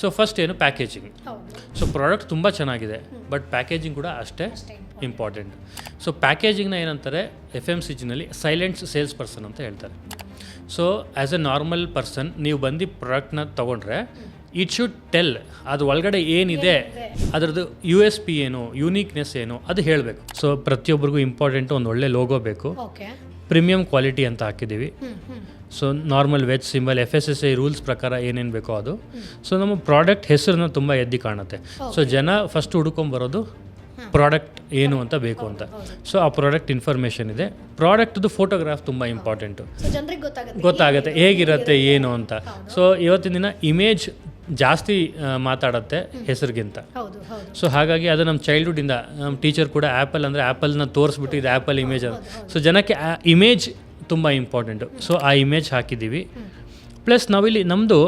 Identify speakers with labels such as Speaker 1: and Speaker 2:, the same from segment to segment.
Speaker 1: So first ಏನು packaging. So product ತುಂಬ ಚೆನ್ನಾಗಿದೆ, ಬಟ್ ಪ್ಯಾಕೇಜಿಂಗ್ ಕೂಡ ಅಷ್ಟೇ ಇಂಪಾರ್ಟೆಂಟ್. ಸೊ ಪ್ಯಾಕೇಜಿಂಗ್ನ ಏನಂತಾರೆ FMCGನಲ್ಲಿ ಸೈಲೆಂಟ್ ಸೇಲ್ಸ್ ಪರ್ಸನ್ ಅಂತ ಹೇಳ್ತಾರೆ. So as A normal person ನೀವು ಬಂದು ಪ್ರಾಡಕ್ಟ್ನ ತೊಗೊಂಡ್ರೆ ಇಟ್ ಶುಡ್ ಟೆಲ್ ಅದು ಒಳಗಡೆ ಏನಿದೆ, ಅದರದ್ದು USP ಏನು, ಯೂನಿಕ್ನೆಸ್ ಏನು ಅದು ಹೇಳಬೇಕು. ಸೊ ಪ್ರತಿಯೊಬ್ಬರಿಗೂ ಇಂಪಾರ್ಟೆಂಟು ಒಂದು ಒಳ್ಳೆ ಲೋಗೋ ಬೇಕು. ಪ್ರೀಮಿಯಂ ಕ್ವಾಲಿಟಿ ಅಂತ ಹಾಕಿದ್ದೀವಿ. So normal veg symbol, FSSAI rules ಪ್ರಕಾರ ಏನೇನು ಬೇಕೋ ಅದು. ಸೊ ನಮ್ಮ ಪ್ರಾಡಕ್ಟ್ ಹೆಸರನ್ನ ತುಂಬ ಎದ್ದು ಕಾಣುತ್ತೆ. ಸೊ ಜನ ಫಸ್ಟ್ ಹುಡ್ಕೊಂಬರೋದು ಪ್ರಾಡಕ್ಟ್ ಏನು ಅಂತ ಬೇಕು ಅಂತ. ಸೊ ಆ ಪ್ರಾಡಕ್ಟ್ ಇನ್ಫಾರ್ಮೇಷನ್ ಇದೆ. ಪ್ರಾಡಕ್ಟ್ದು ಫೋಟೋಗ್ರಾಫ್ ತುಂಬ ಇಂಪಾರ್ಟೆಂಟು, ಗೊತ್ತಾಗುತ್ತೆ ಹೇಗಿರುತ್ತೆ ಏನು ಅಂತ. ಸೊ ಇವತ್ತಿನ ದಿನ ಇಮೇಜ್ ಜಾಸ್ತಿ ಮಾತಾಡುತ್ತೆ ಹೆಸರಿಗಿಂತ. ಸೊ ಹಾಗಾಗಿ ಅದು ನಮ್ಮ ಚೈಲ್ಡ್ಹುಡ್ಡಿಂದ ನಮ್ಮ ಟೀಚರ್ ಕೂಡ ಆ್ಯಪಲ್ ಅಂದರೆ ಆ್ಯಪಲ್ನ ತೋರಿಸ್ಬಿಟ್ಟು ಇದು ಆ್ಯಪಲ್ ಇಮೇಜ್ ಅಂತ. ಸೊ ಜನಕ್ಕೆ ಇಮೇಜ್ ತುಂಬ ಇಂಪಾರ್ಟೆಂಟು. ಸೊ ಆ ಇಮೇಜ್ ಹಾಕಿದ್ದೀವಿ. ಪ್ಲಸ್ ನಾವಿಲ್ಲಿ ನಮ್ಮದು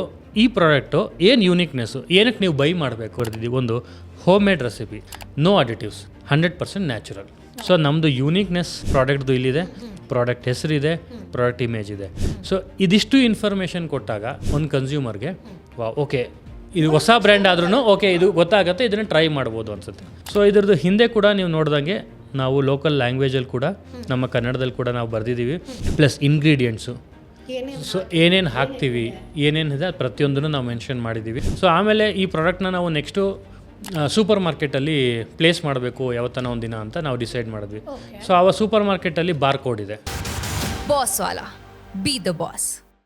Speaker 1: ಈ ಪ್ರಾಡಕ್ಟು ಏನು ಯೂನಿಕ್ನೆಸ್ಸು, ಏನಕ್ಕೆ ನೀವು ಬೈ ಮಾಡಬೇಕು ಬರ್ದಿದ್ದೀವಿ. ಒಂದು home made recipe, no additives, 100% natural. So ನಮ್ಮದು ಯೂನಿಕ್ನೆಸ್ ಪ್ರಾಡಕ್ಟ್ದು ಇಲ್ಲಿದೆ, ಪ್ರಾಡಕ್ಟ್ ಹೆಸರಿದೆ, ಪ್ರಾಡಕ್ಟ್ ಇಮೇಜ್ ಇದೆ. ಸೊ ಇದಿಷ್ಟು ಇನ್ಫಾರ್ಮೇಷನ್ ಕೊಟ್ಟಾಗ ಒಂದು ಕನ್ಸ್ಯೂಮರ್ಗೆ ಓಕೆ ಇದು ಹೊಸ ಬ್ರ್ಯಾಂಡ್ ಆದ್ರೂ ಓಕೆ ಇದು ಗೊತ್ತಾಗುತ್ತೆ, ಇದನ್ನು ಟ್ರೈ ಮಾಡ್ಬೋದು ಅನಿಸುತ್ತೆ. ಸೊ ಇದ್ರದ್ದು ಹಿಂದೆ ಕೂಡ ನೀವು ನೋಡ್ದಂಗೆ ನಾವು ಲೋಕಲ್ ಲ್ಯಾಂಗ್ವೇಜಲ್ಲಿ ಕೂಡ ನಮ್ಮ ಕನ್ನಡದಲ್ಲಿ ಕೂಡ ನಾವು ಬರೆದಿದ್ದೀವಿ. ಪ್ಲಸ್ ಇಂಗ್ರೀಡಿಯೆಂಟ್ಸು, ಸೊ ಏನೇನು ಹಾಕ್ತೀವಿ, ಏನೇನಿದೆ ಪ್ರತಿಯೊಂದನ್ನು ನಾವು ಮೆನ್ಷನ್ ಮಾಡಿದ್ದೀವಿ. ಸೊ ಆಮೇಲೆ ಈ ಪ್ರಾಡಕ್ಟ್ನ ನಾವು ನೆಕ್ಸ್ಟು ಸೂಪರ್ ಮಾರ್ಕೆಟಲ್ಲಿ ಪ್ಲೇಸ್ ಮಾಡಬೇಕು ಯಾವತ್ತನ ಒಂದು ದಿನ ಅಂತ ನಾವು ಡಿಸೈಡ್ ಮಾಡಿದ್ವಿ. ಸೊ ಆ ಸೂಪರ್ ಮಾರ್ಕೆಟಲ್ಲಿ ಬಾರ್ ಕೋಡ್ ಇದೆ.
Speaker 2: Boss Vala, B the boss.